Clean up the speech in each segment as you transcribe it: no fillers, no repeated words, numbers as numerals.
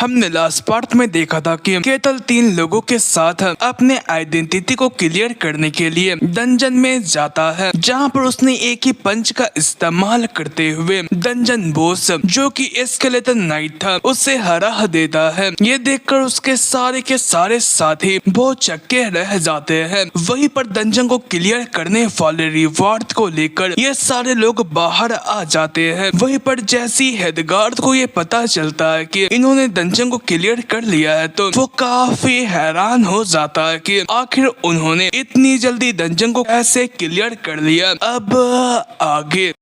हमने last part में देखा था कि केतल 3 लोगों के साथ अपने आइडेंटिटी को क्लियर करने के लिए डंजन में जाता है, जहां पर उसने एक ही पंच का इस्तेमाल करते हुए डंजन बॉस जो कि स्केलेटन नाइट था उसे हरा देता है। ये देखकर उसके सारे के सारे साथी बहुत चक्के रह जाते हैं। वहीं पर डंजन को क्लियर करने वाले रिवॉर्ड को लेकर ये सारे लोग बाहर आ जाते हैं। वहीं पर जैसी हेडगार्ड को ये पता चलता है कि इन्होंने डंजन को क्लियर कर लिया है तो वो काफी हैरान हो जाता है कि आखिर उन्होंने इतनी जल्दी डंजन को कैसे क्लियर कर लिया। अब आगे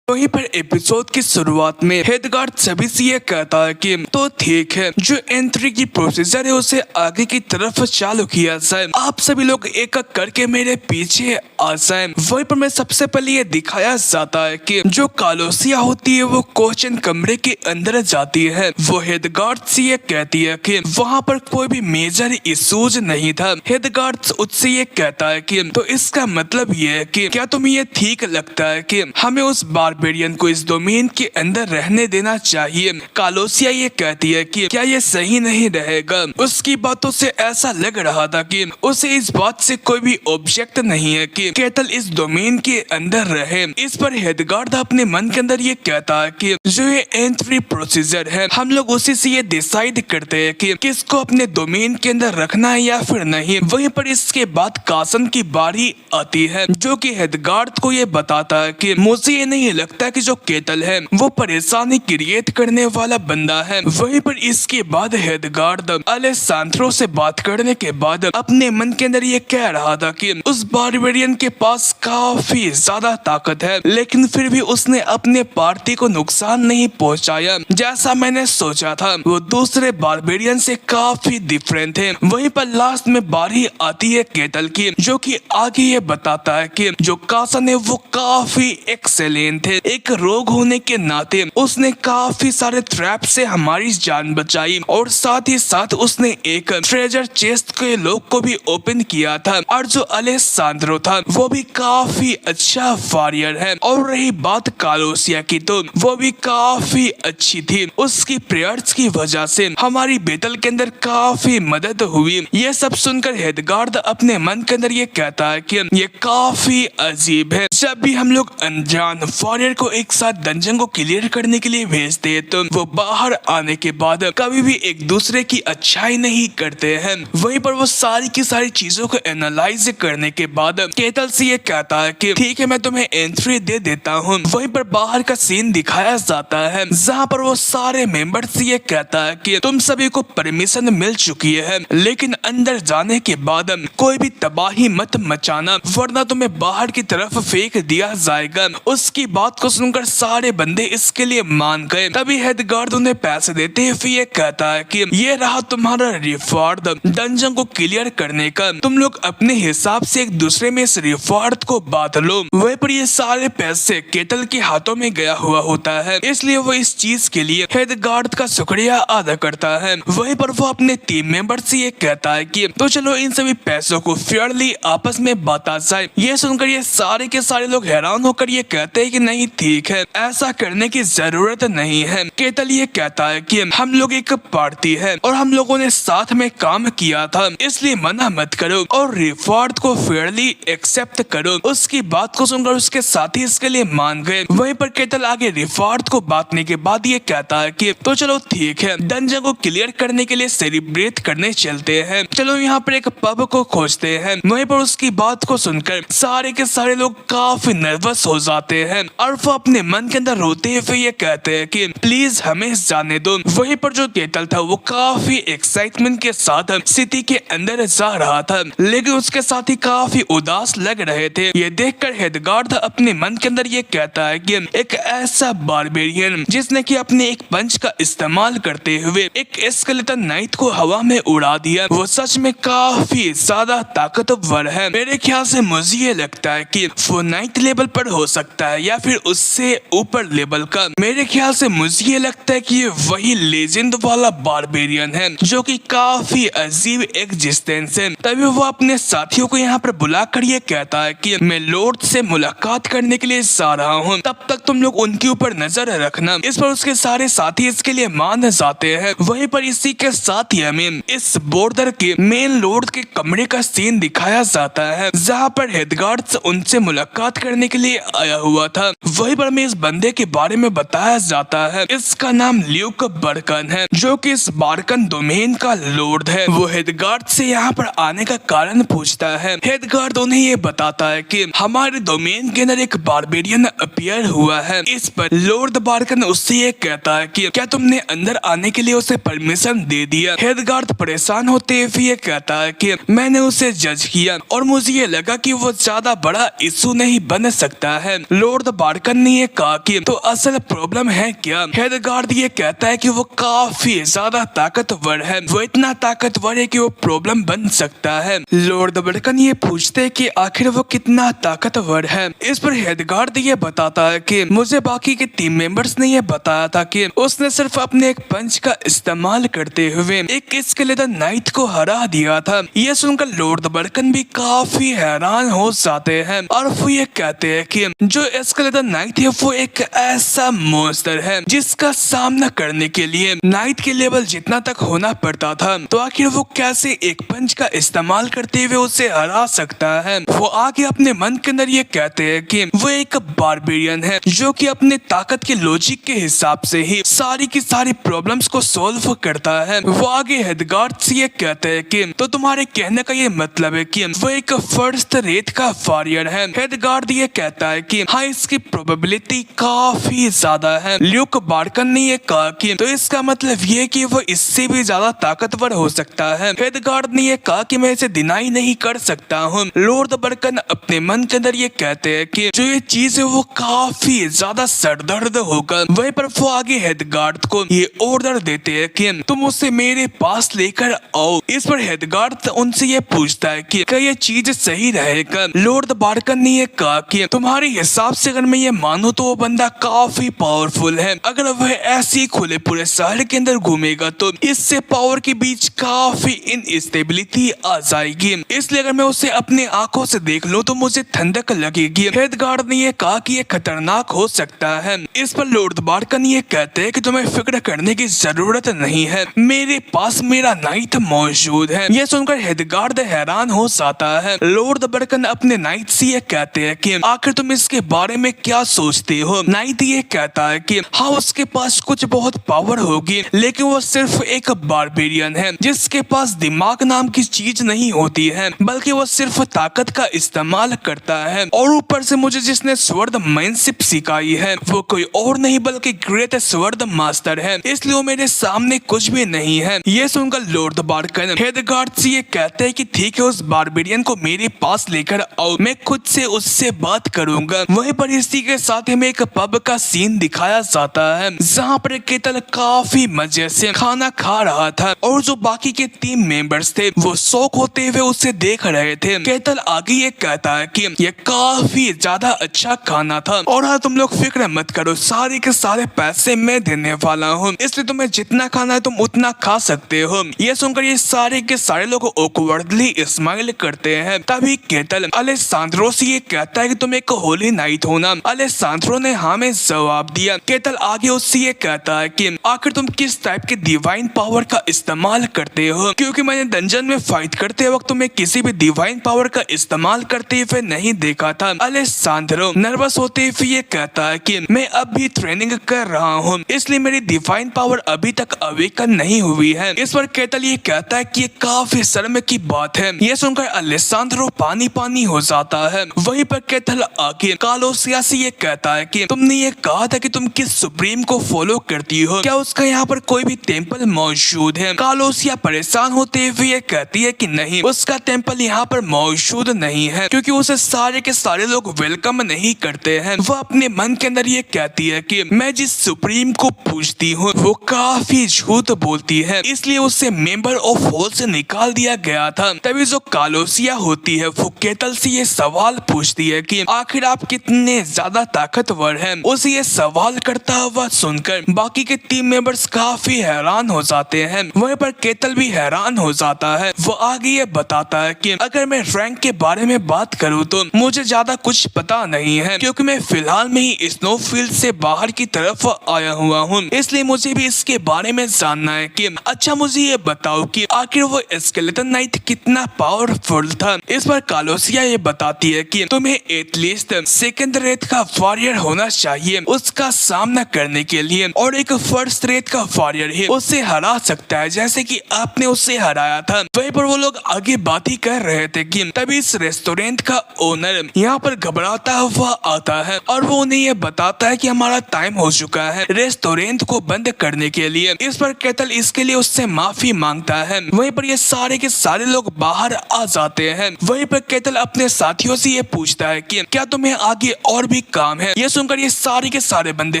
वहीं पर एपिसोड की शुरुआत में हेडगार्ड सभी से ये कहता है कि तो ठीक है, जो एंट्री की प्रोसीजर है उसे आगे की तरफ चालू किया जाए। आप सभी लोग एक एक करके मेरे पीछे आ जाए। वहीं पर मैं सबसे पहले ये दिखाया जाता है कि जो कालोसिया होती है वो क्वेश्चन कमरे के अंदर जाती है। वो हेडगार्ड से ये कहती है कि वहाँ पर कोई भी मेजर इश्यूज नहीं था। हेडगार्ड उससे ये कहता है कि तो इसका मतलब ये है कि क्या तुम्हें ये ठीक लगता है कि हमें उस बारबेरियन को इस डोमेन के अंदर रहने देना चाहिए। कालोसिया ये कहती है कि क्या ये सही नहीं रहेगा। उसकी बातों से ऐसा लग रहा था कि उसे इस बात से कोई भी ऑब्जेक्ट नहीं है कि केतल इस डोमेन के अंदर रहे। इस पर हेडगार्ड अपने मन के अंदर ये कहता है कि जो ये एंट्री प्रोसीजर है हम लोग उसी से ये डिसाइड करते हैं कि किसको अपने डोमेन के अंदर रखना है या फिर नहीं। वहीं पर इसके बाद कासन की बारी आती है जो कि हेडगार्ड को ये बताता है कि मुझे ये नहीं लगता कि जो केतल है वो परेशानी क्रिएट करने वाला बंदा है। वहीं पर इसके बाद हेडगार्ड अलेसांद्रो से बात करने के बाद अपने मन के अंदर ये कह रहा था कि उस बारबेरियन के पास काफी ज्यादा ताकत है लेकिन फिर भी उसने अपने पार्टी को नुकसान नहीं पहुंचाया जैसा मैंने सोचा था। वो दूसरे बारबेरियन से काफी डिफरेंट है। वहीं पर लास्ट में बारी आती है केतल की जो कि आगे ये बताता है कि जो कासन है वो काफी एक्सेलेंट है। एक रोग होने के नाते उसने काफी सारे ट्रैप से हमारी जान बचाई और साथ ही साथ उसने एक ट्रेजर चेस्ट के लॉक को भी ओपन किया था। और जो अलेसांद्रो था वो भी काफी अच्छा वॉरियर है। और रही बात कालोसिया की तो वो भी काफी अच्छी थी। उसकी प्रेयर्स की वजह से हमारी बैटल के अंदर काफी मदद हुई। ये सब सुनकर हेडगार्ड अपने मन के अंदर ये कहता है कि ये काफी अजीब है। जब भी हम लोग अनजान वॉरियर को एक साथ डंजन को क्लियर करने के लिए भेजते हैं तो वो बाहर आने के बाद कभी भी एक दूसरे की अच्छाई नहीं करते हैं। वहीं पर वो सारी की सारी चीजों को एनालाइज करने के बाद केतल से ये कहता है कि ठीक है मैं तुम्हें एंट्री दे देता हूँ। वहीं पर बाहर का सीन दिखाया जाता है जहाँ पर वो सारे मेंबर से ये कहता है कि तुम सभी को परमिशन मिल चुकी है लेकिन अंदर जाने के बाद कोई भी तबाही मत मचाना वरना तुम्हें बाहर की तरफ फेंक दिया जाएगा। उसकी बात को सुनकर सारे बंदे इसके लिए मान गए। तभी हेडगार्ड उन्हें पैसे देते हैं। फिर ये कहता है कि ये रहा तुम्हारा रिवॉर्ड डंजन को क्लियर करने का। तुम लोग अपने हिसाब से एक दूसरे में इस रिवॉर्ड को बांट लो। वहीं पर ये सारे पैसे केतल के हाथों में गया हुआ होता है इसलिए वो इस चीज के लिए हेडगार्ड का शुक्रिया अदा करता है। वहीं पर वो अपने टीम मेंबर से ये कहता है कि तो चलो इन सभी पैसों को फेयरली आपस में बांटा जाए। ये सुनकर ये सारे के सारे लोग हैरान होकर ये कहते हैं कि नहीं ठीक है ऐसा करने की जरूरत नहीं है। केतल ये कहता है कि हम लोग एक पार्टी है और हम लोगों ने साथ में काम किया था इसलिए मना मत करो और रिवॉर्ड को फेयरली एक्सेप्ट करो। उसकी बात को सुनकर उसके साथी इसके लिए मान गए। वहीं पर केतल आगे रिवॉर्ड को बांटने के बाद ये कहता है कि तो चलो ठीक है डंजन को क्लियर करने के लिए सेलिब्रेट करने चलते हैं। चलो यहाँ पर एक पब को खोजते हैं। वहीं पर उसकी बात को सुनकर सारे के सारे लोग काफी नर्वस हो जाते हैं और वो अपने मन के अंदर रोते हुए ये कहते हैं कि प्लीज हमें जाने दो। वहीं पर जो केतल था वो काफी एक्साइटमेंट के साथ सिटी के अंदर जा रहा था लेकिन उसके साथ ही काफी उदास लग रहे थे। ये देखकर हेडगार्ड अपने मन के अंदर ये कहता है कि एक ऐसा बारबेरियन जिसने कि अपने एक पंच का इस्तेमाल करते हुए एक स्केलेटन नाइट को हवा में उड़ा दिया वो सच में काफी ज्यादा ताकतवर है। मेरे ख्याल से मुझे ये लगता है कि वो नाइट लेवल पर हो सकता है या फिर उससे ऊपर लेवल का। मेरे ख्याल से मुझे ये लगता है कि ये वही लेजेंड वाला बारबेरियन है जो कि काफी अजीब एग्जिस्टेंस है। तभी वो अपने साथियों को यहाँ पर बुलाकर ये कहता है कि मैं लॉर्ड से मुलाकात करने के लिए जा रहा हूँ, तब तक तुम लोग उनके ऊपर नजर रखना। इस पर उसके सारे साथी इसके लिए मान जाते हैं। वहीं पर इसी के साथ ही हमें इस बॉर्डर के मेन लॉर्ड के कमरे का सीन दिखाया जाता है जहाँ पर हेडगार्ड्स उनसे मुलाकात करने के लिए आया हुआ था। वहीं पर हमें इस बंदे के बारे में बताया जाता है, इसका नाम ल्यूक बर्कन है जो कि इस बार्कन डोमेन का लॉर्ड है। वो हेडगार्ड से यहाँ पर आने का कारण पूछता है। हेडगार्ड उन्हें ये बताता है कि हमारे डोमेन के अंदर एक बारबेरियन अपीयर हुआ है। इस पर लॉर्ड बार्कन उससे ये कहता है कि क्या तुमने अंदर आने के लिए उसे परमिशन दे दिया। हेडगार्ड परेशान होते हुए ये कहता है कि मैंने उसे जज किया और मुझे ये लगा कि वो ज्यादा बड़ा इशू नहीं बन सकता है। लॉर्ड बार्कन ने ये कहा कि तो असल प्रॉब्लम है क्या। हेडगार्ड ये कहता है कि वो काफी ज्यादा ताकतवर है, वो इतना ताकतवर है कि वो प्रॉब्लम बन सकता है। लॉर्ड बार्कन ये पूछते हैं कि आखिर वो कितना ताकतवर है। इस पर हेडगार्ड ये बताता है कि मुझे बाकी के टीम मेंबर्स ने ये बताया था कि उसने सिर्फ अपने एक पंच का इस्तेमाल करते हुए एक स्केलेटन नाइट को हरा दिया था। ये सुनकर लॉर्ड बार्कन भी काफी हैरान हो जाते हैं और वो ये कहते हैं कि जो स्केलेटन नाइट है वो एक ऐसा मॉन्स्टर है जिसका सामना करने के लिए नाइट के लेवल जितना तक होना पड़ता था, तो आखिर वो कैसे एक पंच का इस्तेमाल करते हुए उसे हरा सकता है। वो आगे अपने मन के अंदर ये कहते हैं कि वो एक बारबेरियन है जो कि अपने ताकत के लॉजिक के हिसाब से ही सारी की सारी प्रॉब्लम्स को सॉल्व करता है। वो आगे हेडगार्ड से ये कहते हैं कि तो तुम्हारे कहने का ये मतलब है कि वो एक फर्स्ट रेट का वॉरियर है। हेडगार्ड ये कहता है कि हाँ, इसकी प्रोबेबिलिटी काफी ज्यादा है। ल्यूक बार्कन ने ये कहा कि तो इसका मतलब ये कि वो इससे भी ज्यादा ताकतवर हो सकता है। हेडगार्ड ने ये कहा कि मैं इसे डिनाई नहीं कर सकता हूँ। लॉर्ड बार्कन अपने मन के अंदर ये कहते हैं कि जो ये चीज है वो काफी ज्यादा सरदर्द होगा। वहीं पर वो आगे हेडगार्ड को ये ऑर्डर देते हैं कि तुम उसे मेरे पास लेकर आओ। इस पर हेडगार्ड उनसे ये पूछता है कि क्या ये चीज सही रहेगा। लॉर्ड बार्कन ने ये कहा कि तुम्हारे हिसाब से अगर मैं ये मानूं तो वो बंदा काफी पावरफुल है। अगर वह ऐसे ही खुले पूरे शहर के अंदर घूमेगा तो इससे पावर के बीच काफी इनस्टेबिलिटी आ जाएगी, इसलिए अगर मैं उसे अपने आंखों से देख लूं तो मुझे ठंडक लगेगी। हेडगार्ड ने ये कहा कि ये खतरनाक हो सकता है। इस पर लॉर्ड बार्कन ये कहते हैं कि तुम्हें फिक्र करने की जरूरत नहीं है, मेरे पास मेरा नाइट मौजूद है। यह सुनकर हेडगार्ड हैरान हो जाता है। लॉर्ड बार्कन अपने नाइट से ये कहते हैं कि आखिर तुम इसके बारे में क्या सोचते हो। नाइट ये कहता है कि हाँ, उसके पास कुछ बहुत पावर होगी लेकिन वो सिर्फ एक बारबेरियन है जिसके पास दिमाग नाम की चीज नहीं होती है, बल्कि वो सिर्फ ताकत का इस्तेमाल करता है। और ऊपर से मुझे जिसने स्वर्ड मैनशिप सिखाई है वो कोई और नहीं बल्कि ग्रेट स्वर्ड मास्टर है, इसलिए वो मेरे सामने कुछ भी नहीं है। ये सुनकर लॉर्ड बार्कन हेडगार्ड से ये कहते हैं कि ठीक है, उस बारबेरियन को मेरे पास लेकर आओ, मैं खुद से उससे बात करूंगा। वहीं पर इसी के साथ हमें एक पब का सीन दिखाया जाता है जहाँ पर केतल काफी मजे से खाना खा रहा था और जो बाकी के टीम मेंबर्स थे वो शौक होते हुए उसे देख रहे थे। केतल आगे ये कहता है कि ये काफी ज्यादा अच्छा खाना था और हाँ, तुम लोग फिक्र मत करो, सारे के सारे पैसे मैं देने वाला हूँ, इसलिए तुम्हें जितना खाना है तुम उतना खा सकते हो। ये सुनकर ये सारे के सारे लोग ऑकवर्डली स्माइल करते हैं। तभी केतल अलेसांद्रो से ये कहता है कि तुम एक होली नाइट हो ना। अलेसांद्रो ने हाँ में जवाब दिया। केतल आगे उससे ये कहता है कि आखिर तुम किस टाइप के डिवाइन पावर का इस्तेमाल करते हो, क्योंकि मैंने डंजन में फाइट करते वक्त तुम्हें किसी भी डिवाइन पावर का इस्तेमाल करते हुए नहीं देखा था। अलेसांद्रो नर्वस होते हुए ये कहता है कि मैं अब भी ट्रेनिंग कर रहा हूँ, इसलिए मेरी डिवाइन पावर अभी तक अवेकन नहीं हुई है। इस पर केतल ये कहता है कि ये काफी शर्म की बात है। ये सुनकर अलेसांद्रो पानी पानी हो जाता है। वहीं पर केतल आके कालोसिया से ये कहता है कि तुमने ये कहा था कि तुम किस सुप्रीम को फॉलो करती हो, क्या उसका यहाँ पर कोई भी टेम्पल मौजूद है। कालोसिया परेशान होते हुए ये कहती है कि नहीं, उसका टेम्पल यहाँ पर मौजूद नहीं है क्योंकि उसे सारे के सारे लोग वेलकम नहीं करते हैं। वह अपने मन के अंदर ये कहती है कि मैं जिस सुप्रीम को पूछती हूँ वो काफी झूठ बोलती है, इसलिए उसे मेंबर ऑफ होल से निकाल दिया गया था। तभी जो कालोसिया होती है वो केतल से ये सवाल पूछती है कि आखिर आप कितने ज्यादा ज्यादा ताकतवर है। उसे ये सवाल करता हुआ सुनकर बाकी के टीम मेंबर्स काफी हैरान हो जाते हैं। वहीं पर केतल भी हैरान हो जाता है। वो आगे ये बताता है कि अगर मैं रैंक के बारे में बात करूँ तो मुझे ज्यादा कुछ पता नहीं है, क्योंकि मैं फिलहाल में ही स्नोफील्ड से बाहर की तरफ आया हुआ हूँ, इसलिए मुझे भी इसके बारे में जानना है कि अच्छा मुझे ये बताओ कि आखिर वो स्केलेटन नाइट कितना पावरफुल था। इस पर कालोसिया ये बताती है कि तुम्हें एटलीस्ट सेकंड रेट का वॉरियर होना चाहिए उसका सामना करने के लिए, और एक फर्स्ट रेट का वॉरियर ही उसे हरा सकता है जैसे कि आपने उसे हराया था। वहीं पर वो लोग आगे बात ही कर रहे थे कि तभी इस रेस्टोरेंट का ओनर यहाँ पर घबराता हुआ आता है और वो उन्हें ये बताता है कि हमारा टाइम हो चुका है रेस्टोरेंट को बंद करने के लिए। इस पर केतल इसके लिए उससे माफी मांगता है। वहीं पर ये सारे के सारे लोग बाहर आ जाते हैं। वहीं पर केतल अपने साथियों से ये पूछता है कि क्या तुम्हें आगे और भी काम है। ये सुनकर ये सारे के सारे बंदे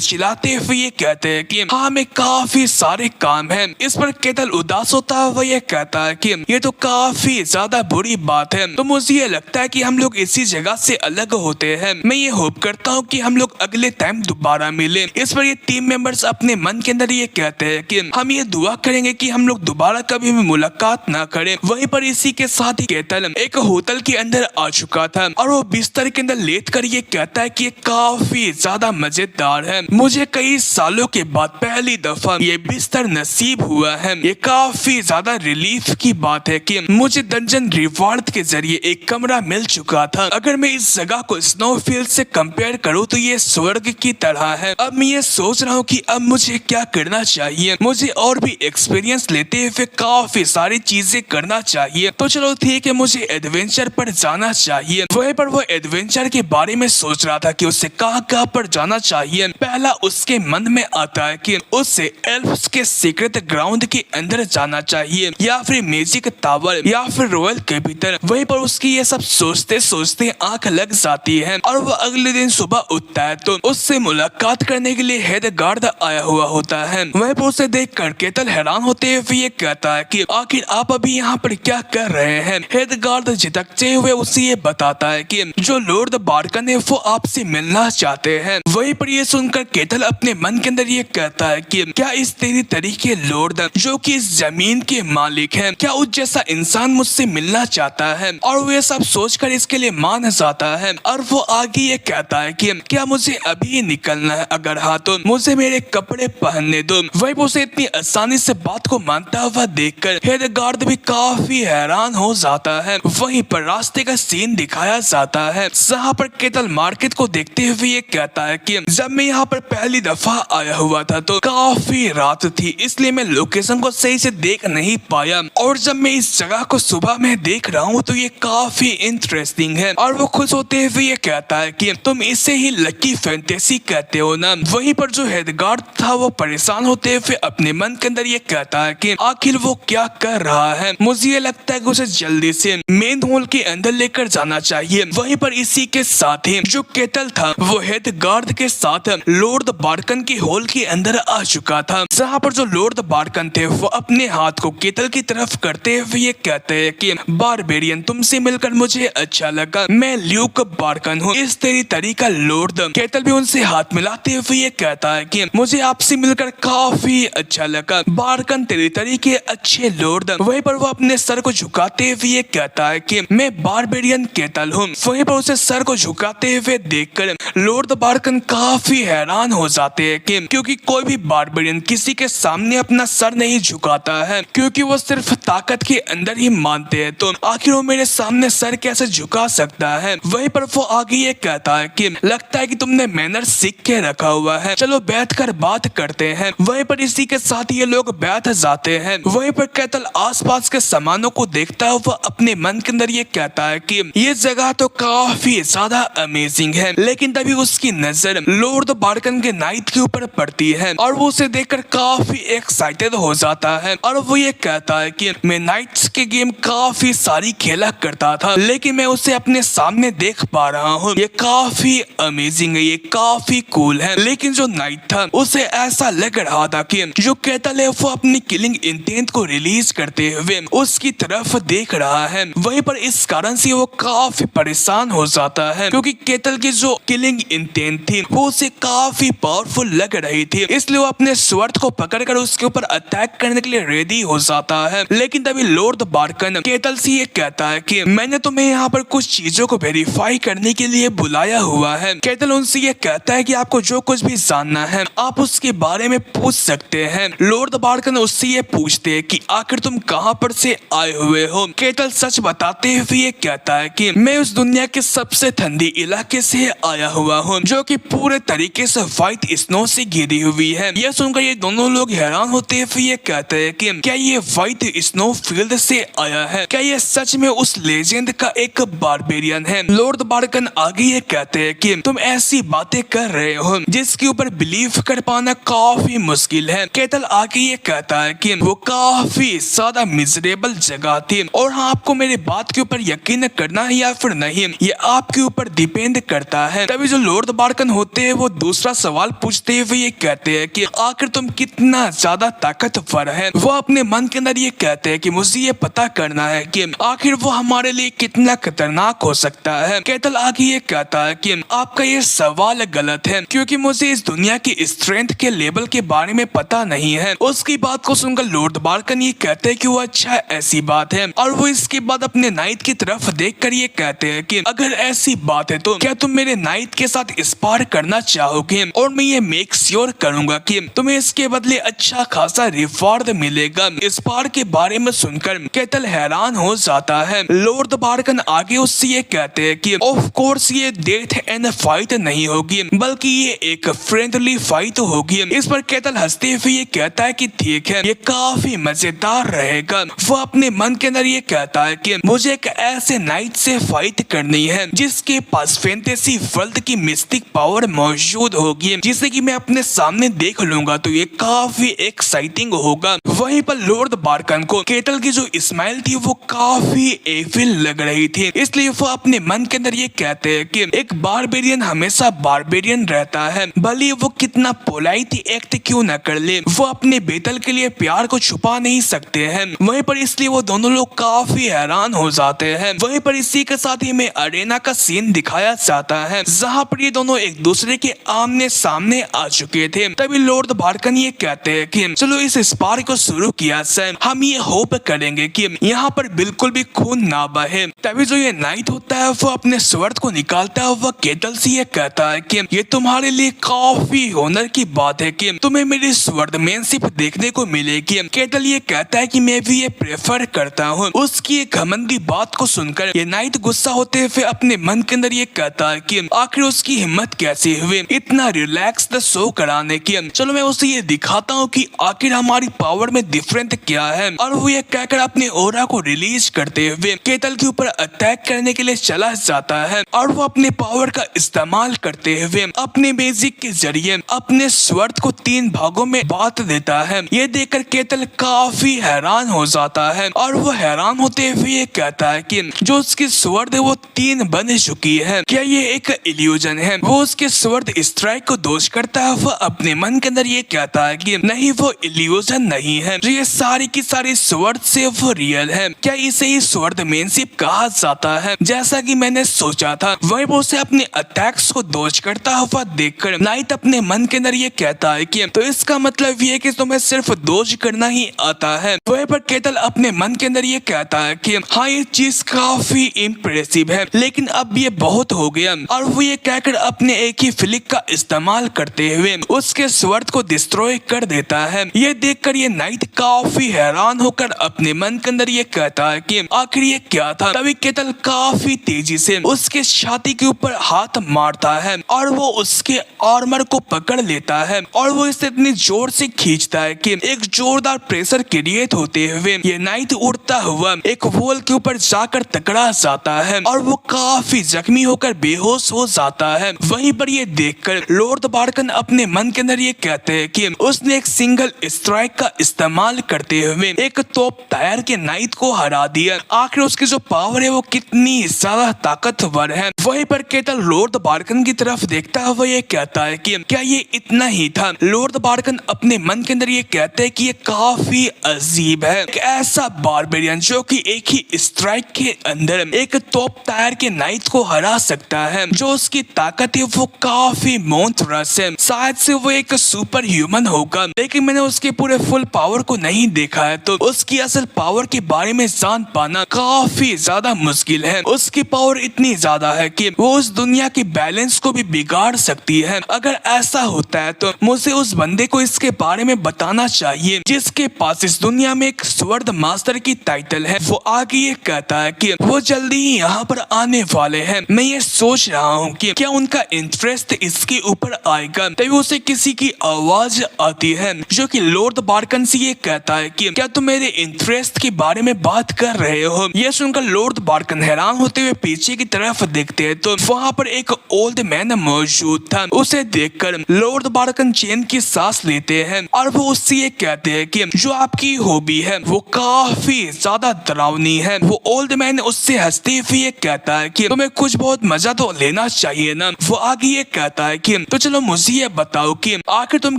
चिल्लाते हुए ये कहते हैं कि हाँ हमें काफी सारे काम है। इस पर केतल उदास होता हुआ ये कहता है कि ये तो काफी ज्यादा बुरी बात है, तो मुझे ये लगता है कि हम लोग इसी जगह से अलग होते हैं। मैं ये होप करता हूँ कि हम लोग अगले टाइम दोबारा मिले। इस पर ये टीम मेंबर्स अपने मन के अंदर ये कहते हैं कि हम ये दुआ करेंगे कि हम लोग दोबारा कभी भी मुलाकात ना करें। वहीं पर इसी के साथ ही केतल एक होटल के अंदर आ चुका था और वो बिस्तर के अंदर लेट कर ये कहता है कि ये काफी ज्यादा मजेदार है। मुझे कई सालों के बाद पहली दफा ये बिस्तर नसीब हुआ है। ये काफी ज्यादा रिलीफ की बात है कि मुझे डंजन रिवॉर्ड के जरिए एक कमरा मिल चुका था। अगर मैं इस जगह को स्नोफील्ड से कंपेयर करूँ तो ये स्वर्ग की तरह है। अब मैं ये सोच रहा हूँ कि अब मुझे क्या करना चाहिए। मुझे और भी एक्सपीरियंस लेते हुए काफी सारी चीजें करना चाहिए। तो चलो ठीक है, मुझे एडवेंचर पर जाना चाहिए। वहीं पर वो एडवेंचर के बारे में सोच रहा था कि उसे कहाँ पर जाना चाहिए। पहला उसके मन में आता है कि उसे एल्फ्स के सीक्रेट ग्राउंड के अंदर जाना चाहिए या फिर मैजिक टावर या फिर रॉयल के भीतर। वहीं पर उसकी ये सब सोचते सोचते आंख लग जाती है और वो अगले दिन सुबह उठता है तो उससे मुलाकात करने के लिए हेडगार्ड आया हुआ होता है। वहीं पर उसे देखकर केतल हैरान होते हुए ये कहता है कि आखिर आप अभी यहाँ पर क्या कर रहे हैं। हेडगार्ड झिझकते हुए उसे ये बताता है कि जो लॉर्ड बार्कन है वो आपसे मिलना चाहते हैं। वहीं पर ये सुनकर केतल अपने मन के अंदर ये कहता है कि क्या इस तेरी तरीके लॉर्ड जो कि इस जमीन के मालिक हैं, क्या उस जैसा इंसान मुझसे मिलना चाहता है। और वो ये सब सोचकर इसके लिए मान जाता है और वो आगे ये कहता है कि क्या मुझे अभी निकलना है, अगर हाँ तो मुझे मेरे कपड़े पहनने दो। वही उसे इतनी आसानी से बात को मानता हुआ देखकर हेडगार्ड भी काफी हैरान हो जाता है। वहीं पर रास्ते का सीन दिखाया जाता है जहाँ पर केतल मार्केट को देखते हुए ये कहता है कि जब मैं यहाँ पर पहली दफा आया हुआ था तो काफी रात थी, इसलिए मैं लोकेशन को सही से देख नहीं पाया, और जब मैं इस जगह को सुबह में देख रहा हूँ तो ये काफी इंटरेस्टिंग है। और वो खुश होते हुए ये कहता है कि तुम इसे ही लकी फैंटेसी कहते हो ना। वहीं पर जो हेडगार्ड था वो परेशान होते हुए अपने मन के अंदर ये कहता है कि आखिर वो क्या कर रहा है। मुझे ये लगता है कि उसे जल्दी से मेन हॉल के अंदर लेकर जाना चाहिए। वहीं पर इसी के साथ ही जो केतल था वो हेडगार्ड के साथ लॉर्ड बार्कन के हॉल के अंदर आ चुका था, जहाँ पर जो लॉर्ड बार्कन थे वो अपने हाथ को केतल की तरफ करते हुए ये कहते हैं कि बारबेरियन तुमसे मिलकर मुझे अच्छा लगा, मैं ल्यूक बार्कन हूँ, इस तेरी तरीका लॉर्ड। केतल भी उनसे हाथ मिलाते हुए ये कहता है कि मुझे आपसे मिलकर काफी अच्छा लगा, बार्कन तेरी तरीके अच्छे लॉर्ड। वहीं पर वो अपने सर को झुकाते हुए ये कहता है कि मैं बारबेरियन केतल हूँ। वहीं पर उसे सर को झुकाते हुए देखकर लॉर्ड बार्कन काफी हैरान हो जाते हैं कि क्योंकि कोई भी बारबेरियन किसी के सामने अपना सर नहीं झुकाता है, क्योंकि वो सिर्फ ताकत के अंदर ही मानते हैं, तो आखिर वो मेरे सामने सर कैसे झुका सकता है। वहीं पर वो आगे ये कहता है कि लगता है कि तुमने मैनर सीख के रखा हुआ है, चलो बैठकर बात करते हैं। वहीं पर इसी के साथ ये लोग बैठ जाते हैं। वहीं पर केतल आसपास के सामानों को देखता हुआ अपने मन के अंदर ये कहता है कि ये जगह तो काफी ज्यादा अमेजिंग है, लेकिन तभी उसकी नजर लॉर्ड बार्कन के नाइट के ऊपर पड़ती है और वो उसे देखकर काफी एक्साइटेड हो जाता है और वो ये कहता है कि मैं नाइट्स के गेम काफी सारी खेला करता था, लेकिन मैं उसे अपने सामने देख पा रहा हूँ, ये काफी अमेजिंग है, ये काफी कूल है। लेकिन जो नाइट था उसे ऐसा लग रहा था कि जो केतल है वो अपनी किलिंग इंटेंट को रिलीज करते हुए उसकी तरफ देख रहा है। वहीं पर इस कारण से वो काफी परेशान हो जाता है, क्योंकि केतल की जो किलिंग इंटेंट थी वो उसे काफी पावरफुल लग रही थी, इसलिए वो अपने स्वॉर्ड को पकड़कर उसके ऊपर अटैक करने के लिए रेडी हो जाता है। लेकिन तभी लॉर्ड बार्कन केटल से ये कहता है कि मैंने तुम्हें यहाँ पर कुछ चीजों को वेरीफाई करने के लिए बुलाया हुआ है। केटल उनसे ये कहता है कि आपको जो कुछ भी जानना है आप उसके बारे में पूछ सकते हैं। लॉर्ड बार्कन उससे ये पूछते हैं कि आखिर तुम कहाँ पर से आए हुए हो। केटल सच बताते हुए ये कहता है कि मैं उस दुनिया के सबसे ठंडी इलाके से आया हुआ हूँ जो कि पूरे तरीके से व्हाइट स्नो से घिरी हुई है। यह सुनकर ये दोनों लोग हैरान होते हुए ये कहते हैं कि क्या ये व्हाइट स्नो फील्ड से आया है, क्या ये सच में उस लेजेंड का एक बारबेरियन है। लॉर्ड बार्कन आगे ये कहते हैं कि तुम ऐसी बातें कर रहे हो जिसके ऊपर बिलीव कर पाना काफी मुश्किल है। केटल आगे ये कहता है कि वो काफी ज्यादा मिजरेबल जगह थी और हाँ आपको मेरे बात के ऊपर यकीन करना है या फिर नहीं ये आपके ऊपर डिपेंड करता है। तभी जो लॉर्ड बार्कन होते हैं वो दूसरा सवाल पूछते हुए ये कहते हैं कि आखिर तुम कितना ज्यादा ताकतवर है। वो अपने मन के अंदर ये कहते हैं कि मुझे ये पता करना है कि आखिर वो हमारे लिए कितना खतरनाक हो सकता है। केटल आगे ये कहता है कि आपका ये सवाल गलत है क्योंकि मुझे इस दुनिया की स्ट्रेंथ के लेवल के बारे में पता नहीं है। उसकी बात को सुनकर लॉर्ड बार्कन ये कहते हैं कि वो अच्छा ऐसी बात है और वो इसके बाद अपने नाइट की तरफ देखकर ये कहते हैं कि अगर ऐसी बात है तो क्या तुम मेरे नाइट के साथ स्पार करना चाहोगे और मैं ये मेक श्योर करूंगा कि तुम्हें इसके बदले अच्छा खासा रिवॉर्ड मिलेगा। स्पार के बारे में सुनकर केटल हैरान हो जाता है। लॉर्ड बार्कन आगे उससे ये कहते हैं कि ऑफ कोर्स ये डेथ एंड फाइट नहीं होगी बल्कि ये एक फ्रेंडली फाइट होगी। इस पर केटल हंसते हुए ये कहता है कि ठीक है ये काफी मजेदार रहेगा। वो अपने मन के अंदर ये कहता है कि मुझे एक ऐसे नाइट से फाइट करनी है जिसके पास फैंटेसी वर्ल्ड की मिस्टिक पावर मौजूद होगी जिसे कि मैं अपने सामने देख लूंगा तो ये काफी एक्साइटिंग होगा। वहीं पर लॉर्ड बार्कन को केटल की जो स्माइल थी वो काफी एविल लग रही थी, इसलिए वो अपने मन के अंदर ये कहते हैं कि एक बारबेरियन हमेशा बारबेरियन रहता है भले वो कितना पोलाइट एक्ट क्यों न कर ले, वो अपने बेटल के लिए प्यार को छुपा नहीं सकते हैं। वहीं पर इसलिए वो दोनों लोग काफी हैरान हो जाते हैं। वहीं पर इसी के साथ ही में अरेना का सीन दिखाया जाता है जहाँ पर ये दोनों एक दूसरे के आमने सामने आ चुके थे। तभी लॉर्ड बार्कन ये कहते हैं कि चलो इस स्पार को शुरू किया जाए, हम ये होप करेंगे कि यहाँ पर बिल्कुल भी खून ना बहे। तभी जो ये नाइट होता है वो अपने स्वॉर्ड को निकालता है, वह केटल से ये कहता है कि ये तुम्हारे लिए काफी ऑनर की बात है कि तुम्हें मेरी स्वॉर्डमैनशिप देखने को मिलेगी। केटल ये कहता है कि मैं भी ये प्रेफर करता हूँ। उसकी एक घमंडी बात को सुनकर ये नाइट गुस्सा होते हुए अपने मन के अंदर ये कहता है कि आखिर उसकी हिम्मत कैसे हुई इतना रिलैक्स द शो कराने की। चलो मैं उसे ये दिखाता हूँ कि आखिर हमारी पावर में डिफरेंट क्या है। और वो ये कहकर अपने ओरा को रिलीज करते हुए केटल के ऊपर अटैक करने के लिए चला जाता है और वो अपने पावर का इस्तेमाल करते हुए अपने मैजिक के जरिए अपने स्वॉर्ड को 3 भागों में बांट देता है। ये देखकर केटल काफी हैरान हो जाता है और वो हैरान होते हुए ये कहता है कि जो उसकी स्वॉर्ड है वो 3 बन चुकी है, क्या ये एक इल्यूजन है। वो उसके स्वॉर्ड स्ट्राइक को दोष करता है। वह अपने मन के अंदर ये कहता है कि नहीं वो इल्यूजन नहीं है, जो ये सारी की सारी स्वॉर्ड से वो रियल है। क्या इसे ही स्वॉर्डमैनशिप कहा जाता है जैसा कि मैंने सोचा था। वही वो उसे अपने अटैक्स को दोष करता हुआ देखकर नाइट अपने मन के अंदर ये कहता है कि तो इसका मतलब ये है कि तुम्हें सिर्फ दोष करना ही आता है। वही पर केटल अपने मन के अंदर ये कहता है कि हाँ ये चीज काफी इम्प्रेसिव है लेकिन अब ये बहुत हो गया। और वो ये कहकर अपने एक ही फ्लिक का इस्तेमाल करते हुए उसके स्वॉर्ड को डिस्ट्रॉय कर देता है। ये देखकर ये नाइट काफी हैरान होकर अपने मन के अंदर ये कहता है कि आखिर ये क्या था। तभी केटल काफी तेजी से उसके छाती के ऊपर हाथ मारता है और वो उसके आर्मर को पकड़ लेता है और वो इसे इतनी जोर से खींचता है कि एक जोरदार प्रेशर क्रिएट होते हुए ये नाइट उड़ता हुआ एक वॉल के ऊपर जाकर टकरा जाता है और वो काफी जख्मी होकर बेहोश हो जाता है। वहीं पर ये देखकर लॉर्ड बार्कन अपने मन के अंदर ये कहते हैं कि उसने एक सिंगल स्ट्राइक का इस्तेमाल करते हुए एक तोप टायर के नाइट को हरा दिया। आखिर उसकी जो पावर है वो कितनी ज्यादा ताकतवर है। वहीं पर केटल लॉर्ड बार्कन की तरफ देखता है, वो ये कहता है कि क्या ये इतना ही था। लॉर्ड बार्कन अपने मन के अंदर ये कहते हैं कि ये काफी अजीब है, एक ऐसा बारबेरियन जो कि एक ही स्ट्राइक के अंदर एक टॉप टायर के नाइट को हरा सकता है, जो जो उसकी ताकत है वो काफी मॉन्स्टरस है। शायद से वो एक सुपर ह्यूमन होगा, लेकिन मैंने उसके पूरे फुल पावर को नहीं देखा है, तो उसकी असल पावर के बारे में जान पाना काफी ज्यादा मुश्किल है। उसकी पावर इतनी ज्यादा है कि वो उस दुनिया के बैलेंस को भी बिगाड़ सकती है। अगर ऐसा होता है तो मुझे उस बंदे को इसके बारे में बताना चाहिए जिसके पास इस दुनिया में एक स्वर्ड मास्टर की टाइटल है। वो आगे ये कहता है कि वो जल्दी ही यहाँ पर आने वाले हैं। मैं ये सोच रहा हूँ कि क्या उनका इंटरेस्ट इसके ऊपर आएगा। तभी उसे किसी की आवाज आती है जो कि लॉर्ड बार्कन से ये कहता है कि क्या तुम मेरे इंटरेस्ट के बारे में बात कर रहे हो। यह सुनकर लॉर्ड बार्कन हैरान होते हुए पीछे की तरफ देखते हैं तो वहाँ पर एक ओल्ड मैन मौजूद था। उसे देखकर लॉर्ड बार्कन चैन की सांस लेते हैं और वो उससे ये कहते हैं कि जो आपकी हॉबी है वो काफी ज्यादा डरावनी है। वो ओल्ड मैन उससे हंसते हुए ये कहता है कि तुम्हें कुछ बहुत मजा तो लेना चाहिए ना। वो आगे ये कहता है कि तो चलो मुझे ये बताओ कि आखिर तुम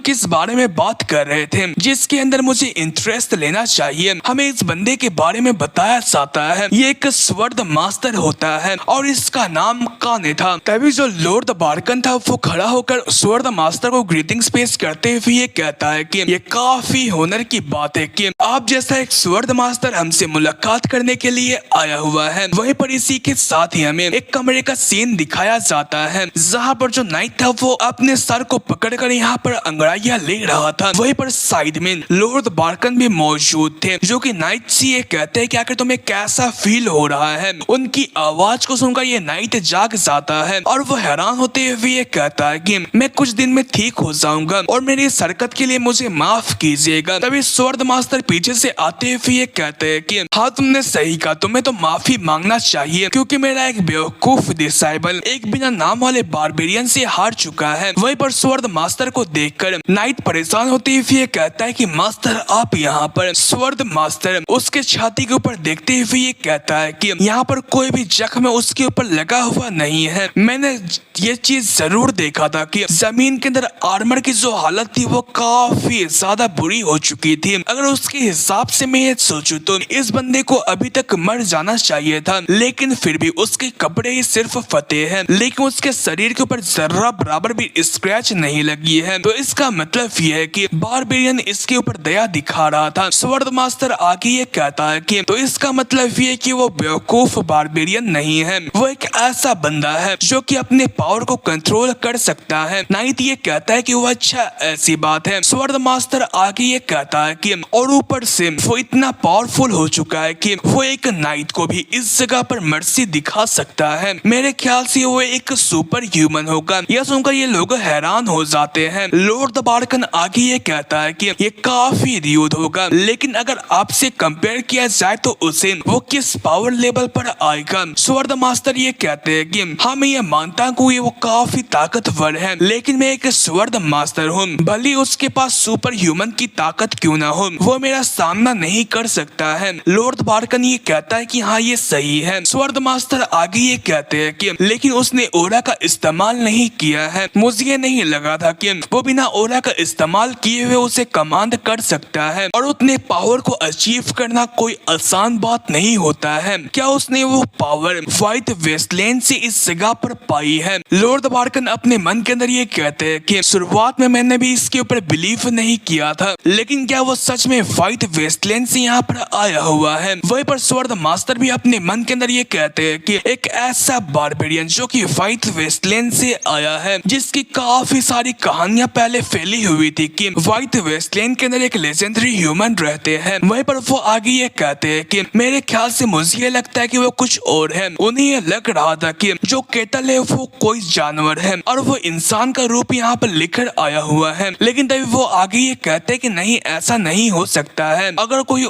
किस बारे में बात कर रहे थे जिसके अंदर मुझे इंटरेस्ट लेना चाहिए। हमें इस बंदे के बारे में बताया जाता है ये एक स्वर्ड मास्टर होता है और इसका नाम काने था। तभी जो लॉर्ड बार्कन था वो खड़ा होकर स्वर्ड मास्टर को ग्रीटिंग्स पेश करते हुए ये कहता है कि ये काफी होनर की बात है कि आप जैसा एक स्वर्ड मास्टर हमसे मुलाकात करने के लिए आया हुआ है। वहीं पर इसी के साथ ही हमें एक कमरे का सीन दिखाया जाता है जहाँ पर जो नाइट था वो अपने सर को पकड़कर यहाँ पर अंगड़ाइयाँ ले रहा था। वहीं पर साइड में लॉर्ड बार्कन भी मौजूद थे जो कि नाइट से ये कहते हैं कि आखिर तुम्हें कैसा फील हो रहा है। उनकी आवाज को सुनकर ये नाइट जाग जाता है और वो हैरान होते हुए ये कहता है कि मैं कुछ दिन में ठीक हो जाऊंगा और मेरी इस हरकत के लिए मुझे माफ कीजिएगा। तभी स्वर्ड मास्टर पीछे से आते हुए ये कहते हैं कि हाँ तुमने सही कहा, तुम्हें तो माफी मांगना चाहिए क्योंकि मेरा एक बेवकूफ डिसाइबल एक बिना नाम वाले बारबेरियन से हार चुका है। वहीं पर स्वर्ड मास्टर को देखकर नाइट परेशान होते हुए ये कहता है कि मास्टर आप यहाँ पर। स्वर्ड मास्टर उसके छाती के ऊपर देखते हुए ये कहता है कि यहाँ पर कोई भी जख्म उसके ऊपर लगा हुआ नहीं है। मैंने ये चीज जरूर देखा था कि जमीन के अंदर आर्मर की जो हालत थी वो काफी ज्यादा बुरी हो चुकी थी। अगर उसके हिसाब से मैं ये सोचूं तो इस बंदे को अभी तक मर जाना चाहिए था, लेकिन फिर भी उसके कपड़े ही सिर्फ फटे हैं, लेकिन उसके शरीर के ऊपर जर्रा बराबर भी स्क्रैच नहीं लगी है। तो इसका मतलब ये है कि बारबेरियन इसके ऊपर दया दिखा रहा था। स्वर्ड मास्टर आगे ये कहता है कि तो इसका मतलब ये कि वो बेवकूफ बारबेरियन नहीं है, वो एक ऐसा बंदा है जो कि अपने पावर को कंट्रोल कर सकता है। नाइट ये कहता है कि वो अच्छा ऐसी बात है। स्वर्ड मास्टर आगे ये कहता है कि और ऊपर से वो इतना पावरफुल हो चुका है कि वो एक नाइट को भी इस जगह पर मर्सी दिखा सकता है। मेरे ख्याल से वो एक सुपर ह्यूमन होगा। यह सुनकर ये लोग हैरान हो जाते हैं। लॉर्ड बार्कन आगे ये कहता है कि ये काफी रियूड होगा, लेकिन अगर आपसे कंपेयर किया जाए तो उसे वो किस पावर लेवल पर आएगा। स्वर्ड मास्टर ये कहते हैं कि हाँ मैं ये मानता हूँ वो काफी ताकतवर है, लेकिन मैं एक स्वर्ड मास्टर हूँ। भले उसके पास सुपर ह्यूमन की ताकत क्यों ना हो, वो मेरा सामना नहीं कर सकता है। लॉर्ड बार्कन ये कहता है कि हाँ ये सही है। स्वर्ड मास्टर आगे ये कहते हैं कि लेकिन उसने ओरा का इस्तेमाल नहीं किया है। मुझे ये नहीं लगा था कि वो बिना ओरा का इस्तेमाल किए हुए उसे कमांड कर सकता है, और उतने पावर को अचीव करना कोई आसान बात नहीं होता है। क्या उसने वो पावर व्हाइट वेस्टलैंड से इस जगह पर पाई है? लॉर्ड बार्कन अपने मन के अंदर ये कहते हैं कि शुरुआत में मैंने भी इसके ऊपर बिलीव नहीं किया था, लेकिन क्या वो सच में व्हाइट वेस्टलैंड से यहाँ पर आया हुआ है? वहीं पर स्वर्ड मास्टर भी अपने मन के अंदर ये कहते हैं कि एक ऐसा बारबेरियन जो कि व्हाइट वेस्टलैंड से आया है, जिसकी काफी सारी कहानियां पहले फैली हुई थी कि व्हाइट वेस्टलैंड के अंदर एक लेजेंडरी ह्यूमन रहते हैं। वहीं पर वो आगे ये कहते हैं कि मेरे ख्याल से मुझे ये लगता है कि वो कुछ और है। उन्हें ये लग रहा था कि जो केटल है वो कोई जानवर है और वो इंसान का रूप यहाँ पर लेकर आया हुआ है, लेकिन तभी वो आगे ये कहते हैं कि नहीं ऐसा नहीं हो सकता है। अगर कोई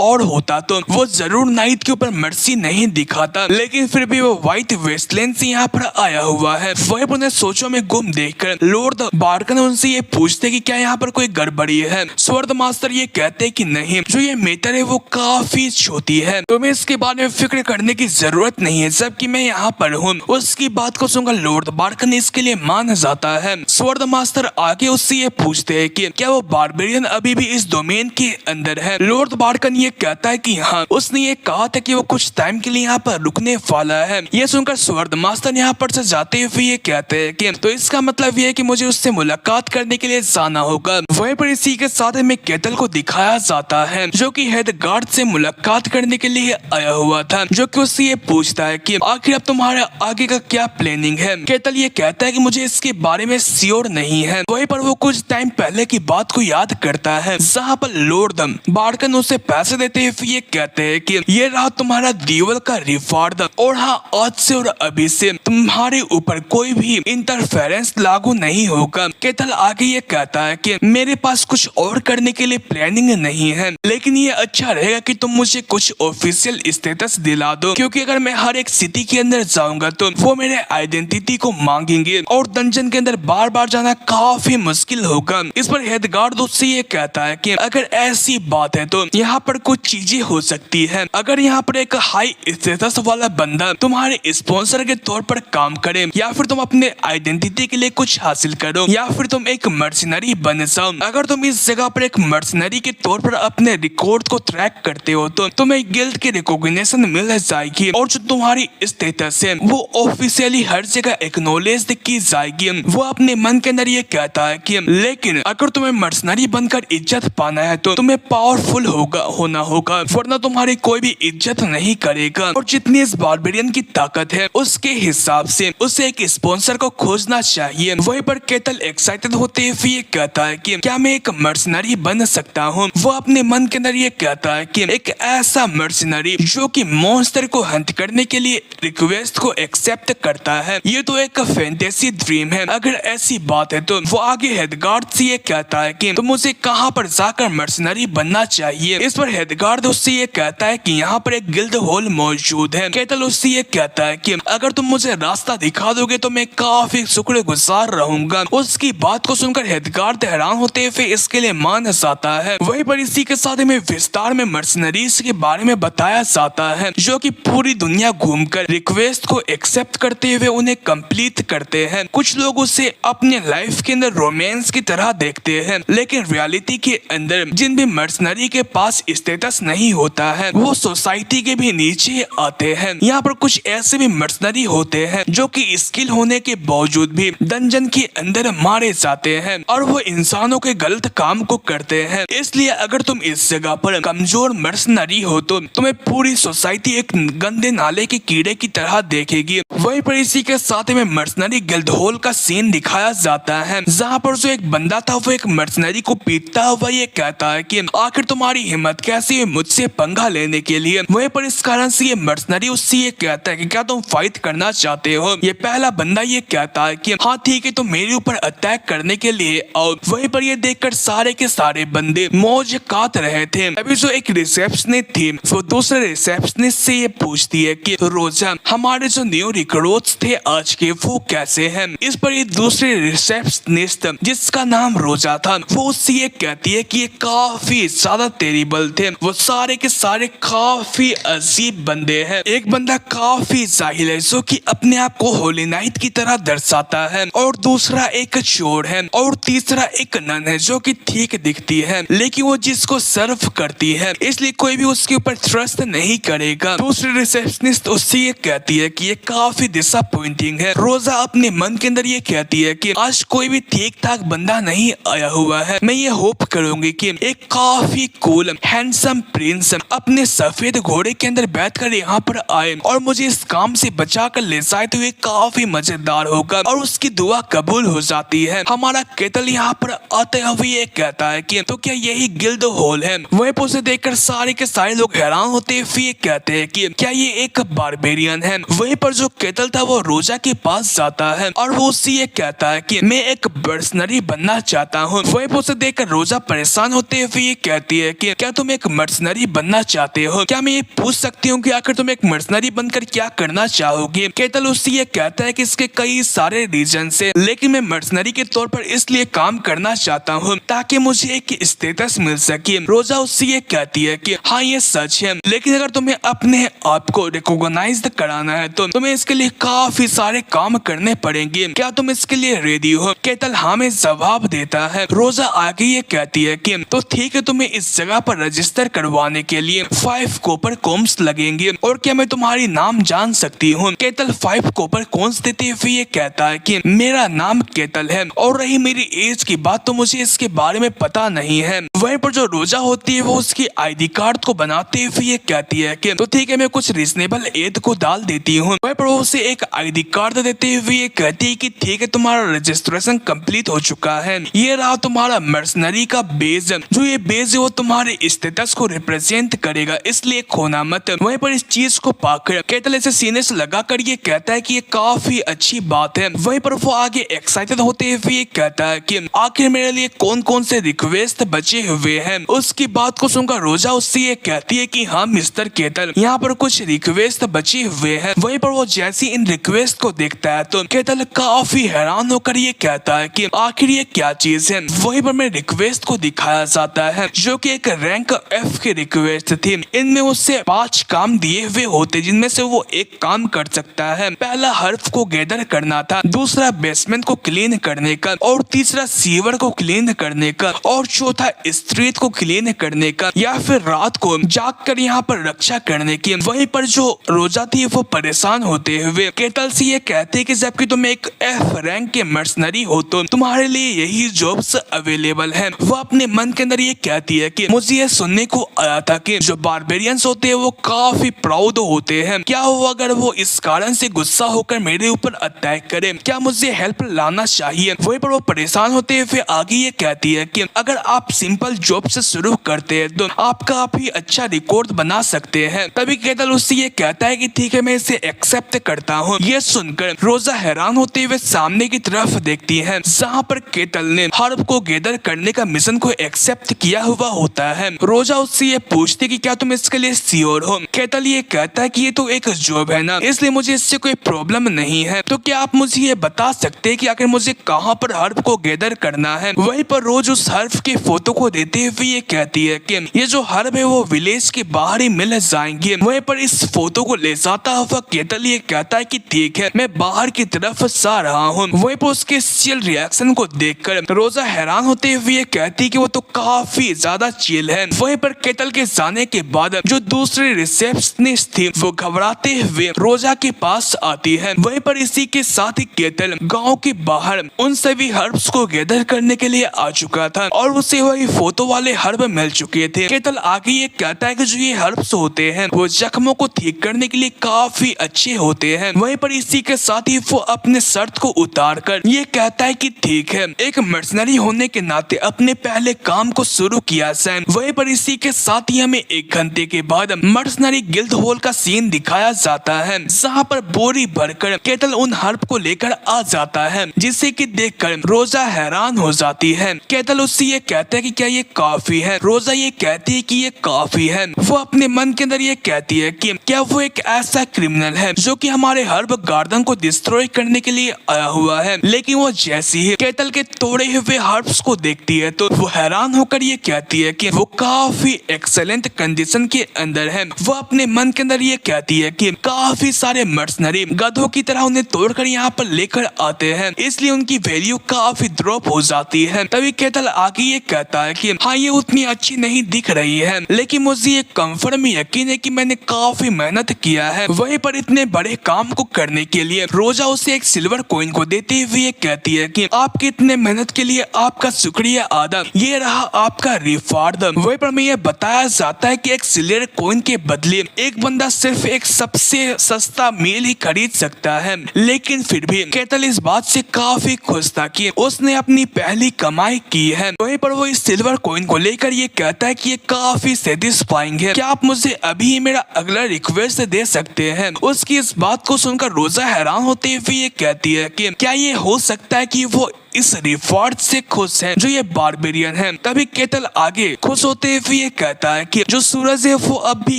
और होता तो वो जरूर नाइट के ऊपर मर्सी नहीं दिखाता, लेकिन फिर भी वो व्हाइट वेस्टलैंड से यहाँ पर आया हुआ है। वही उन्हें सोचों में गुम देखकर लॉर्ड बार्कन उनसे ये पूछते कि क्या यहाँ पर कोई गड़बड़ी है। स्वर्ड मास्टर ये कहते कि नहीं, जो ये मैटर है वो काफी छोटी है, तुम्हें इसके बारे में फिक्र करने की जरूरत नहीं है, जबकि मैं यहाँ पर हूँ। उसकी बात को सुनकर लॉर्ड बार्कन इसके लिए मान जाता है। स्वर्ड मास्टर आगे उससे ये पूछते हैं कि क्या वो बारबेरियन अभी भी इस डोमेन के अंदर है। लॉर्ड बार्कन ये कहता है कि हाँ, उसने ये कहा था कि वो कुछ टाइम के लिए यहाँ पर रुकने वाला है। ये सुनकर स्वर्ड मास्टर मास्टर यहाँ पर से जाते हुए ये कहते हैं कि तो इसका मतलब ये है कि मुझे उससे मुलाकात करने के लिए जाना होगा। वहीं पर इसी के साथ में केतल को दिखाया जाता है जो कि हेड गार्ड से मुलाकात करने के लिए आया हुआ था, जो कि उससे ये पूछता है कि आखिर अब तुम्हारा आगे का क्या प्लानिंग है। केतल ये कहता है कि मुझे इसके बारे में श्योर नहीं है। वहीं पर वो कुछ टाइम पहले की बात को याद करता है जहाँ पर लॉर्ड बार्कन उसे पैसे देते हुए ये कहते हैं कि ये रहा तुम्हारा दीवल का रिवार्ड, और हाँ आज से और अभी से तुम्हारे ऊपर कोई भी इंटरफेरेंस लागू नहीं होगा। केतल आगे ये कहता है कि मेरे पास कुछ और करने के लिए प्लानिंग नहीं है, लेकिन ये अच्छा रहेगा कि तुम मुझे कुछ ऑफिशियल स्टेटस दिला दो, क्योंकि अगर मैं हर एक सिटी के अंदर जाऊंगा तो वो मेरे आइडेंटिटी को मांगेंगे और डंजन के अंदर बार बार जाना काफी मुश्किल होगा। इस पर हेड गार्ड उससे ये कहता है कि अगर ऐसी बात है तो यहाँ पर कुछ चीजें हो सकती है। अगर यहाँ पर एक हाई स्टेटस वाला बंदा तुम्हारे स्पॉन्सर के तौर पर काम करे, या फिर तुम अपने आइडेंटिटी के लिए कुछ हासिल करो, या फिर तुम एक मर्सिनरी बन जाओ। अगर तुम इस जगह पर एक मर्सिनरी के तौर पर अपने रिकॉर्ड को ट्रैक करते हो तो तुम्हें गिल्ड की रिकॉग्निशन मिल जाएगी, और जो तुम्हारी स्टेटस है वो ऑफिशियली हर जगह एक्नॉलेज की जाएगी। वो अपने मन के अंदर ये कहता है कि लेकिन अगर तुम्हें मर्सनरी बनकर इज्जत पाना है तो तुम्हें पावरफुल होना होगा, वरना तुम्हारी कोई भी इज्जत नहीं करेगा। और जितनी इस बारबेरियन की ताकत है उसके हिसाब से उसे एक स्पॉन्सर को खोजना चाहिए। वहीं पर केतल एक्साइटेड होते हुए ये कहता है कि क्या मैं एक मर्सनरी बन सकता हूँ। वो अपने मन के अंदर ये कहता है कि एक ऐसा मर्सनरी जो कि मॉन्स्टर को हंट करने के लिए रिक्वेस्ट को एक्सेप्ट करता है, ये तो एक फैंटेसी ड्रीम है। अगर ऐसी बात है तो वो आगे हेडगार्ड से ये कहता है कि तो मुझे कहाँ पर जाकर मर्सनरी बनना चाहिए। इस पर हेडगार्ड उससे ये कहता है कि यहाँ पर एक गिल्ड हॉल मौजूद है। केतल उससे ये कहता है कि अगर तुम मुझे रास्ता दिखा दोगे तो मैं काफी शुक्रगुजार रहूंगा। उसकी बात को सुनकर हेडगार्ड हैरान होते हुए इसके लिए मान जाता है। वहीं पर इसी के साथ में विस्तार में मर्सनरीज के बारे में बताया जाता है जो कि पूरी दुनिया घूमकर रिक्वेस्ट को एक्सेप्ट करते हुए उन्हें कंप्लीट करते हैं। कुछ लोग उसे अपने लाइफ के अंदर रोमांस की तरह देखते हैं, लेकिन रियलिटी के अंदर जिन भी मर्सनरी के पास स्टेटस नहीं होता है वो सोसाइटी के भी नीचे आते हैं। यहाँ पर कुछ ऐसे भी मर्सनरी होते हैं जो कि स्किल होने के बावजूद भी डंजन के अंदर मारे जाते हैं और वो इंसानों के गलत काम को करते हैं। इसलिए अगर तुम इस जगह पर कमजोर मर्सनरी हो तो तुम्हें पूरी सोसाइटी एक गंदे नाले के कीड़े की तरह देखेगी। वहीं पर इसी के साथ में मर्सनरी गिल्ड हॉल का सीन दिखाया जाता है जहाँ पर जो एक बंदा था वो एक मर्सनरी को पीटता हुआ ये कहता है कि आखिर तुम्हारी हिम्मत कैसी है मुझसे पंगा लेने के लिए। वहीं पर इस कारण से ये मर्सनरी उससे ये कहता है कि क्या तुम फाइट करना चाहते हो। ये पहला बंदा ये कहता है कि हाँ ठीक है तुम मेरे ऊपर अटैक करने के लिए आओ। वहीं पर ये देखकर सारे के सारे बंदे मौज काट रहे थे। अभी जो एक रिसेप्शनिस्ट थी वो दूसरे रिसेप्शनिस्ट से ये पूछती है कि रोजा हमारे जो न्यू रिक्रूट्स थे आज के वो कैसे हैं। इस पर ये दूसरे रिसेप्शनिस्ट जिसका नाम रोजा था वो उससे ये कहती है कि ये काफी ज्यादा टेरिबल थे। वो सारे के सारे काफी अजीब बंदे हैं। एक बंदा काफी जाहिल है जो कि अपने आप को होली नाइट की तरह दर्शाता है, और दूसरा एक चोर है, और तीसरा एक नन है जो कि ठीक दिखती है लेकिन वो जिसको सर्व करती है इसलिए कोई भी उसके ऊपर ट्रस्ट नहीं करेगा। दूसरी रिसेप्शनिस्ट उससे ये कहती है कि ये काफी डिसअपॉइंटिंग है। रोजा अपने मन के अंदर ये कहती है कि आज कोई भी ठीक ठाक बंदा नहीं आया हुआ है। मैं ये होप करूंगी कि एक काफी कूल हैंडसम प्रिंस अपने सफेद घोड़े के अंदर बैठकर यहाँ पर आए और मुझे इस काम से बचा कर ले जाए तो ये काफी मजेदार होगा। और उसकी दुआ कबूल हो जाती है। हमारा केतल यहाँ पर आते हुए ये कहता है कि तो क्या यही गिल्ड हॉल है। वहीं पर उसे देखकर सारे के सारे लोग हैरान होते हुए कहते हैं कि क्या ये एक बारबेरियन है। वहीं पर जो केतल था वो रोजा के पास जाता है और वो उससे ये कहता है कि मैं एक मर्सनरी बनना चाहता हूँ। वहीं पर उसे देखकर रोजा परेशान होते हुए ये कहती है कि क्या तुम एक मर्सनरी बनना चाहते हो। क्या मैं ये पूछ सकती हूँ कि आखिर तुम एक मर्सनरी बनकर क्या करना चाहोगे। केतल उससे ये कहता है कि इसके कई सारे रीजन है, लेकिन मैं मर्सनरी के तौर पर इसलिए काम करना चाहता हूँ ताकि मुझे एक स्टेटस मिल सके। रोजा उससे ये कहती है कि हाँ ये सच है, लेकिन अगर तुम्हें अपने आप को रिकॉग्नाइज कराना है तो तुम्हें इसके लिए काफी सारे काम करने पड़ेंगे। क्या तुम इसके लिए रेडी हो। केतल हाँ में जवाब देता है। रोजा आगे ये कहती है कि तो ठीक है तुम्हें इस जगह पर रजिस्टर करवाने के लिए 5 कॉपर कॉम्स लगेंगे, और क्या मैं तुम्हारी नाम जान सकती हूँ। केतल केतल 5 कॉपर कॉइंस देते हुए ये कहता है कि मेरा नाम केतल है और रही मेरी एज की बात तो मुझे इसके बारे में पता नहीं है। वहीं पर जो रोजा होती है वो उसकी आईडी कार्ड को बनाते हुए ये कहती है कि तो ठीक है मैं कुछ रीजनेबल एज को डाल देती हूँ। वहीं पर वो उसे एक आईडी कार्ड देते हुए ये कहती है कि ठीक है तुम्हारा रजिस्ट्रेशन कंप्लीट हो चुका है, ये रहा तुम्हारा मर्सनरी का बेस। जो ये बेस है वो तुम्हारे स्टेटस को रिप्रेजेंट करेगा, इसलिए खोना मत। वहीं पर इस चीज को पाकर केतल ऐसे सीने से लगाकर ये कहता है कि ये काफी अच्छी बात है। वहीं पर वो आगे एक्साइटेड होते हुए ये कहता है कि आखिर मेरे लिए कौन कौन से रिक्वेस्ट बचे हुए हैं। उसकी बात को सुनकर रोजा उससे ये कहती है कि हाँ मिस्टर केतल, यहाँ पर कुछ रिक्वेस्ट बचे हुए हैं। वहीं पर वो जैसी इन रिक्वेस्ट को देखता है तो केतल काफी हैरान होकर ये कहता है कि आखिर ये क्या चीज है। वहीं पर मैं रिक्वेस्ट को दिखाया जाता है जो कि एक रैंक F की रिक्वेस्ट थी। इनमें उससे 5 काम दिए हुए होते जिनमें से वो एक काम कर सकता है। पहला हर्फ को गैदर करना था, दूसरा बेसमेंट को क्लीन करने का, और तीसरा सीवर को क्लीन करने का, और चौथा स्ट्रीट को क्लीन करने का, या फिर रात को जागकर यहाँ पर रक्षा करने की। वहीं पर जो रोजा थी वो परेशान होते हुए केतल से ये कहते कि जबकि तुम एक F रैंक के मर्सनरी हो तो तुम्हारे लिए यही जॉब्स अवेलेबल है। वो अपने मन के अंदर ये कहती है कि मुझे ये सुनने को आया था कि जो बारबेरियंस होते हैं वो काफी प्राउड होते हैं, क्या हो अगर वो इस कारण से गुस्सा होकर मेरे ऊपर अटैक करे, क्या मुझे हेल्प लाना चाहिए। वहीं पर वो परेशान होते हुए आगे ये कहती है कि अगर आप सिंपल जॉब से शुरू करते हैं तो आप काफी अच्छा रिकॉर्ड बना सकते हैं। तभी केतल उससे ये कहता है कि ठीक है मैं इसे एक्सेप्ट करता हूँ। ये सुनकर रोजा हैरान होते हुए सामने की तरफ देखती है जहाँ पर केतल ने हर्ब को गैदर करने का मिशन को एक्सेप्ट किया हुआ होता है। रोजा उससे ये पूछती कि क्या तुम इसके लिए श्योर हो। केतल ये कहता है कि ये तो एक जॉब है ना, इसलिए मुझे इससे कोई प्रॉब्लम नहीं है। तो क्या आप मुझे ये बता सकते हैं कि आखिर मुझे कहाँ पर हर्ब को गैदर करना है। वहीं पर रोज उस हर्ब की फोटो को देते हुए ये कहती है कि ये जो हर्ब है वो विलेज के बाहर ही मिल जाएंगे। वहीं पर इस फोटो को ले जाता हुआ केतल ये कहता है कि ठीक है मैं बाहर की तरफ जा रहा हूँ। वहीं पर उसके चिल रिएक्शन को देखकर रोजा हैरान होते हुए ये कहती कि वो तो काफी ज्यादा चिल है। वहीं पर केतल के जाने के बाद जो दूसरी रिसेप्शनिस्ट थी वो घबराते हुए रोजा के पास आती है। वहीं पर इसी के साथ ही केतल गांव के बाहर उन सभी हर्ब्स को गैदर करने के लिए आ चुका था और उसे वही फोटो वाले हर्ब मिल चुके थे। केतल आगे ये कहता है कि जो ये हर्ब्स होते हैं वो जख्मों को ठीक करने के लिए काफी अच्छे होते हैं। वहीं पर इसी के साथ ही वो अपने शर्त को उतार कर ये कहता है कि ठीक है एक मर्सनरी होने के नाते अपने पहले काम को शुरू किया जाए। वहीं पर इसी के साथ ही हमें 1 घंटे के बाद मर्सनरी गिल्ड हॉल का सीन दिखाया जाता है जहाँ पर बोरी भरकर केतल उन हर्ब को लेकर आ जाता है, जिसे कि देखकर रोजा हैरान हो जाती है। केतल उससे ये कहता है कि क्या ये काफी है। रोजा ये कहती है कि ये काफी है। वो अपने मन के अंदर ये कहती है कि क्या वो एक ऐसा क्रिमिनल है जो कि हमारे हर्ब गार्डन को डिस्ट्रॉय करने के लिए आया हुआ है। लेकिन वो जैसी ही केतल के तोड़े हुए हर्ब्स को देखती है तो वो हैरान होकर ये कहती है कि वो काफी एक्सेलेंट कंडीशन के अंदर है। वो अपने मन के अंदर ये कहती है कि काफी सारे मर्सनरी गधों की तरह उन्हें तोड़कर यहाँ पर लेकर आते हैं, इसलिए उनकी वैल्यू काफी ड्रॉप हो जाती है। तभी केतल आगे ये कहता है कि हाँ ये उतनी अच्छी नहीं दिख रही है, लेकिन मुझे ये कंफर्म यकीन है कि मैंने काफी मेहनत किया है। वहीं पर इतने बड़े काम को करने के लिए रोजा उसे एक सिल्वर कॉइन को देते हुए कहती है कि आपकी इतने मेहनत के लिए आपका शुक्रिया अदा, ये रहा आपका रिवार्ड। वहीं पर हमें यह बताया जाता है कि एक सिल्वर कॉइन के बदले एक बंदा सिर्फ एक सबसे सस्ता मील ही खरीद सकता है। लेकिन फिर भी केतल इस बात से काफी खुश था कि उसने अपनी पहली कमाई की है। वहीं पर वो इस सिल्वर कॉइन को लेकर ये कहता है कि ये काफी सेटिस्फाइंग है, क्या आप मुझे अभी मेरा अगला रिक्वेस्ट दे सकते हैं। उसकी इस बात को सुनकर रोजा हैरान होते हुए ये कहती है कि क्या ये हो सकता है कि वो इस रिवॉर्ड से खुश है जो ये बारबेरियन है। तभी केतल आगे खुश होते हुए ये कहता है कि जो सूरज है वो अब भी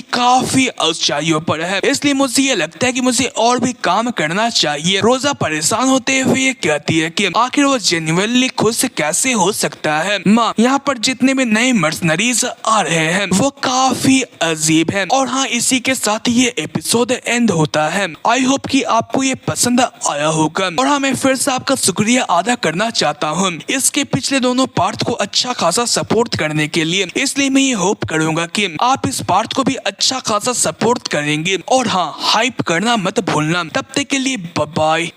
काफी ऊंचाइयों पर है, इसलिए मुझे ये लगता है कि मुझे और भी काम करना चाहिए। रोजा परेशान होते हुए ये कहती है कि आखिर वो जेन्युइनली खुश कैसे हो सकता है। माँ यहाँ पर जितने भी नए मर्सनरीज आ रहे हैं वो काफी अजीब है। और हाँ इसी के साथ ये एपिसोड एंड होता है। आई होप कि आपको ये पसंद आया होगा और हाँ मैं फिर से आपका शुक्रिया अदा करना करना चाहता हूँ इसके पिछले दोनों पार्ट को अच्छा खासा सपोर्ट करने के लिए। इसलिए मैं ये होप करूंगा कि आप इस पार्ट को भी अच्छा खासा सपोर्ट करेंगे और हाँ, हाइप करना मत भूलना। तब तक के लिए बाय बाय।